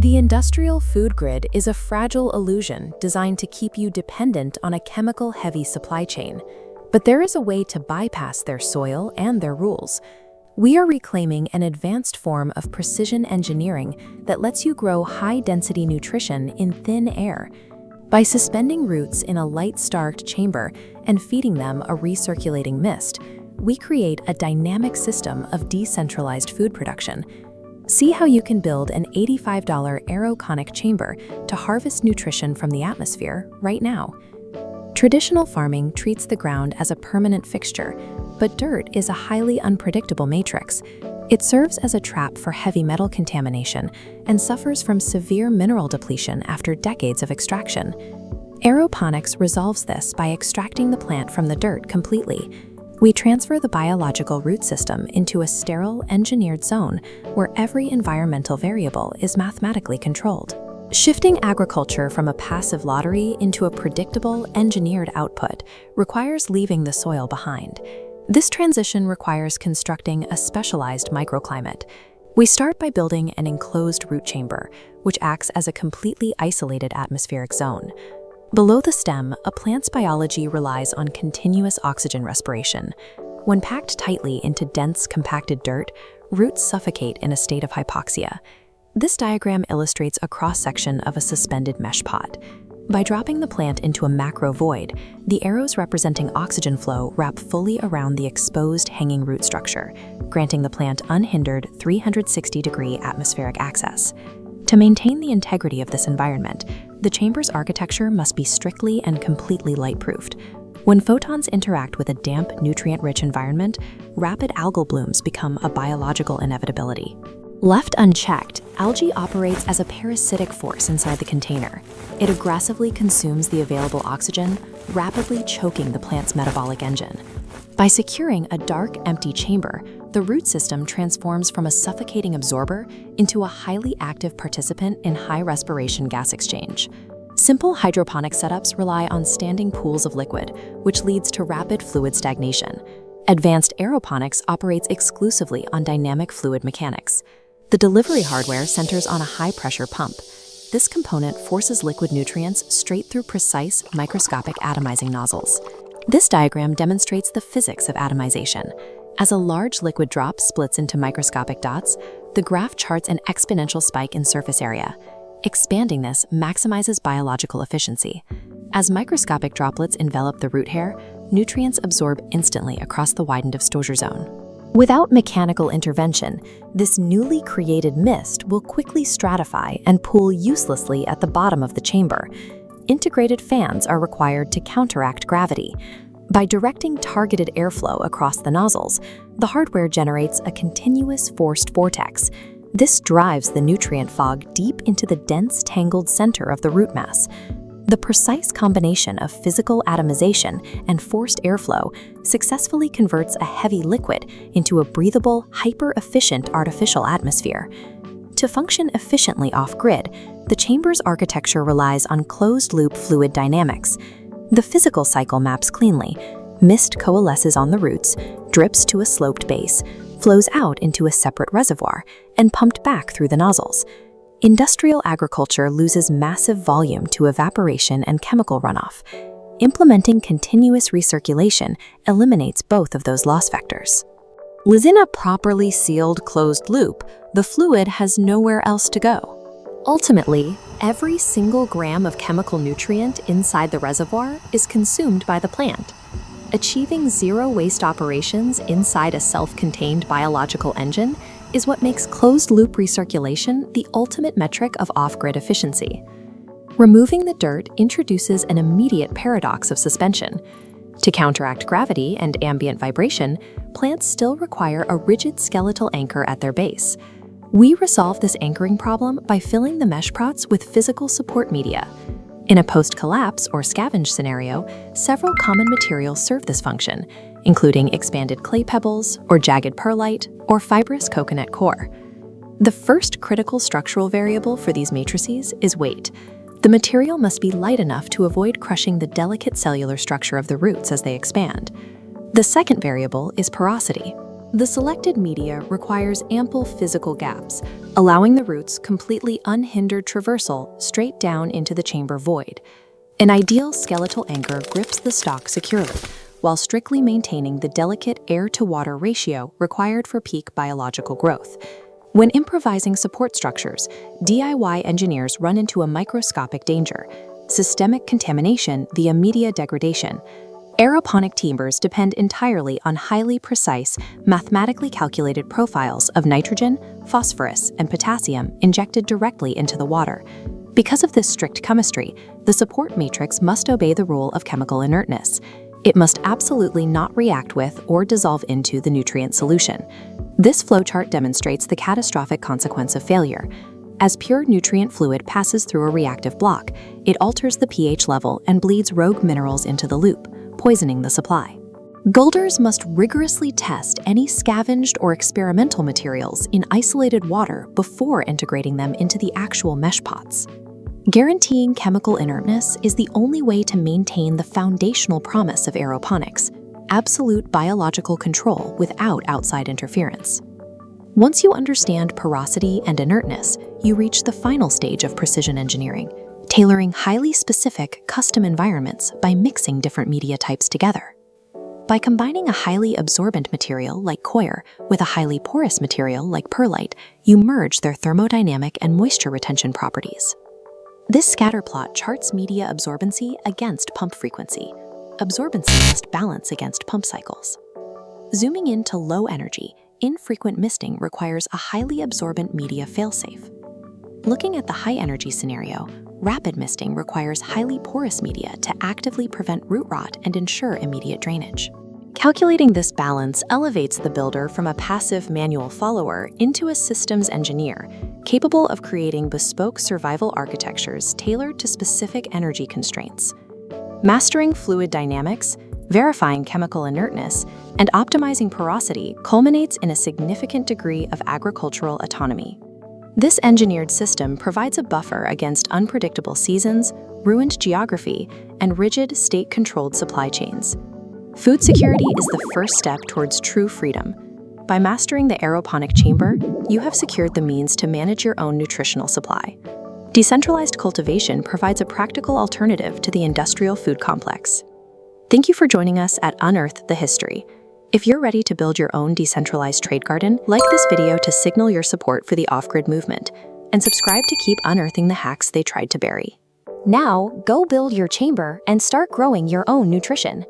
The industrial food grid is a fragile illusion designed to keep you dependent on a chemical-heavy supply chain. But there is a way to bypass their soil and their rules. We are reclaiming an advanced form of precision engineering that lets you grow high-density nutrition in thin air. By suspending roots in a light-starked chamber and feeding them a recirculating mist, we create a dynamic system of decentralized food production. See how you can build an $85 aeroponic chamber to harvest nutrition from the atmosphere right now. Traditional farming treats the ground as a permanent fixture, but dirt is a highly unpredictable matrix. It serves as a trap for heavy metal contamination and suffers from severe mineral depletion after decades of extraction. Aeroponics resolves this by extracting the plant from the dirt completely. We transfer the biological root system into a sterile, engineered zone where every environmental variable is mathematically controlled. Shifting agriculture from a passive lottery into a predictable, engineered output requires leaving the soil behind. This transition requires constructing a specialized microclimate. We start by building an enclosed root chamber, which acts as a completely isolated atmospheric zone. Below the stem, a plant's biology relies on continuous oxygen respiration. When packed tightly into dense, compacted dirt, roots suffocate in a state of hypoxia. This diagram illustrates a cross-section of a suspended mesh pot. By dropping the plant into a macro void, the arrows representing oxygen flow wrap fully around the exposed hanging root structure, granting the plant unhindered 360-degree atmospheric access. To maintain the integrity of this environment, the chamber's architecture must be strictly and completely light-proofed. When photons interact with a damp, nutrient-rich environment, rapid algal blooms become a biological inevitability. Left unchecked, algae operates as a parasitic force inside the container. It aggressively consumes the available oxygen, rapidly choking the plant's metabolic engine. By securing a dark, empty chamber, the root system transforms from a suffocating absorber into a highly active participant in high-respiration gas exchange. Simple hydroponic setups rely on standing pools of liquid, which leads to rapid fluid stagnation. Advanced aeroponics operates exclusively on dynamic fluid mechanics. The delivery hardware centers on a high-pressure pump. This component forces liquid nutrients straight through precise, microscopic atomizing nozzles. This diagram demonstrates the physics of atomization. As a large liquid drop splits into microscopic dots, the graph charts an exponential spike in surface area. Expanding this maximizes biological efficiency. As microscopic droplets envelop the root hair, nutrients absorb instantly across the widened exposure zone. Without mechanical intervention, this newly created mist will quickly stratify and pool uselessly at the bottom of the chamber. Integrated fans are required to counteract gravity. By directing targeted airflow across the nozzles, the hardware generates a continuous forced vortex. This drives the nutrient fog deep into the dense, tangled center of the root mass. The precise combination of physical atomization and forced airflow successfully converts a heavy liquid into a breathable, hyper-efficient artificial atmosphere. To function efficiently off-grid, the chamber's architecture relies on closed-loop fluid dynamics. The physical cycle maps cleanly. Mist coalesces on the roots, drips to a sloped base, flows out into a separate reservoir, and pumped back through the nozzles. Industrial agriculture loses massive volume to evaporation and chemical runoff. Implementing continuous recirculation eliminates both of those loss vectors. Within a properly sealed closed loop, the fluid has nowhere else to go. Ultimately, every single gram of chemical nutrient inside the reservoir is consumed by the plant. Achieving zero-waste operations inside a self-contained biological engine is what makes closed-loop recirculation the ultimate metric of off-grid efficiency. Removing the dirt introduces an immediate paradox of suspension. To counteract gravity and ambient vibration, plants still require a rigid skeletal anchor at their base. We resolve this anchoring problem by filling the mesh pots with physical support media. In a post-collapse or scavenge scenario, several common materials serve this function, including expanded clay pebbles, or jagged perlite, or fibrous coconut core. The first critical structural variable for these matrices is weight. The material must be light enough to avoid crushing the delicate cellular structure of the roots as they expand. The second variable is porosity. The selected media requires ample physical gaps, allowing the roots completely unhindered traversal straight down into the chamber void. An ideal skeletal anchor grips the stalk securely, while strictly maintaining the delicate air-to-water ratio required for peak biological growth. When improvising support structures, DIY engineers run into a microscopic danger: systemic contamination via media degradation. Aeroponic timbers depend entirely on highly precise, mathematically calculated profiles of nitrogen, phosphorus, and potassium injected directly into the water. Because of this strict chemistry, the support matrix must obey the rule of chemical inertness. It must absolutely not react with or dissolve into the nutrient solution. This flowchart demonstrates the catastrophic consequence of failure. As pure nutrient fluid passes through a reactive block, it alters the pH level and bleeds rogue minerals into the loop, poisoning the supply. Guilders must rigorously test any scavenged or experimental materials in isolated water before integrating them into the actual mesh pots. Guaranteeing chemical inertness is the only way to maintain the foundational promise of aeroponics: absolute biological control without outside interference. Once you understand porosity and inertness, you reach the final stage of precision engineering, tailoring highly specific, custom environments by mixing different media types together. By combining a highly absorbent material like coir with a highly porous material like perlite, you merge their thermodynamic and moisture retention properties. This scatter plot charts media absorbency against pump frequency. Absorbency must balance against pump cycles. Zooming in to low energy, infrequent misting requires a highly absorbent media failsafe. Looking at the high energy scenario, rapid misting requires highly porous media to actively prevent root rot and ensure immediate drainage. Calculating this balance elevates the builder from a passive manual follower into a systems engineer, capable of creating bespoke survival architectures tailored to specific energy constraints. Mastering fluid dynamics, verifying chemical inertness, and optimizing porosity culminates in a significant degree of agricultural autonomy. This engineered system provides a buffer against unpredictable seasons, ruined geography, and rigid, state-controlled supply chains. Food security is the first step towards true freedom. By mastering the aeroponic chamber, you have secured the means to manage your own nutritional supply. Decentralized cultivation provides a practical alternative to the industrial food complex. Thank you for joining us at Unearth the History. If you're ready to build your own decentralized trade garden, like this video to signal your support for the off-grid movement, and subscribe to keep unearthing the hacks they tried to bury. Now, go build your chamber and start growing your own nutrition.